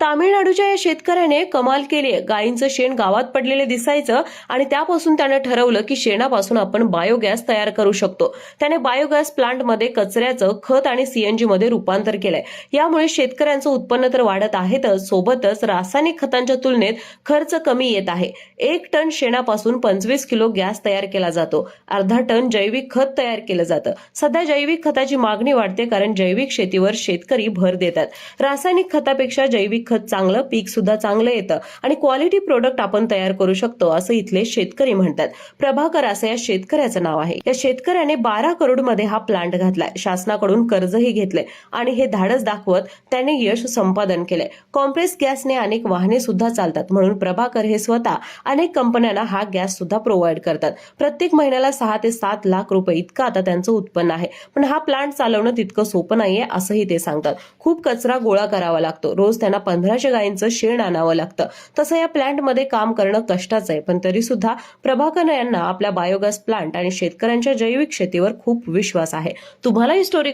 तामिळनाडूच्या या शेतकऱ्याने कमाल केली आहे. गायींचं शेण गावात पडलेले दिसायचं आणि त्यापासून त्यानं ठरवलं की शेणापासून आपण बायोगॅस तयार करू शकतो. त्याने बायोगॅस प्लांटमध्ये कचऱ्याचं खत आणि सीएनजी मध्ये रूपांतर केलंय. यामुळे शेतकऱ्यांचं उत्पन्न तर वाढत आहेतच, सोबतच रासायनिक खतांच्या तुलनेत खर्च कमी येत आहे. 1 टन शेणापासून 25 किलो गॅस तयार केला जातो. अर्धा टन जैविक खत तयार केलं जातं. सध्या जैविक खताची मागणी वाढते कारण जैविक शेतीवर शेतकरी भर देतात. रासायनिक खतापेक्षा जैविक खत चांगलं, पीक सुद्धा चांगलं येतं आणि क्वालिटी प्रोडक्ट आपण तयार करू शकतो असं इथले शेतकरी म्हणतात. प्रभाकर असं या शेतकऱ्याचं नाव आहे. या शेतकऱ्याने 12 करोड मध्ये हा प्लांट घातलाय. शासनाकडून कर्जही घेतलंय आणि हे धाडस दाखवत त्याने यश संपादन केलंय. कॉम्प्रेस गॅसने अनेक वाहने सुद्धा चालतात, म्हणून प्रभाकर हे स्वतः अनेक कंपन्यांना हा गॅस सुद्धा प्रोव्हाइड करतात. प्रत्येक महिन्याला 6 ते 7 लाख रुपये इतकं आता त्यांचं उत्पन्न आहे. पण हा प्लांट चालवणं तितकं सोपं नाहीये असंही ते सांगतात. खूप कचरा गोळा करावा लागतो. रोज त्यांना 1500 गायींचं शेण आणावं लागतं. तसं या प्लांटमध्ये काम करणं कष्टाचं आहे, पण तरी सुद्धा प्रभाकर यांना आपल्या बायोगॅस प्लांट आणि शेतकऱ्यांच्या जैविक शेतीवर खूप विश्वास आहे. तुम्हाला ही स्टोरी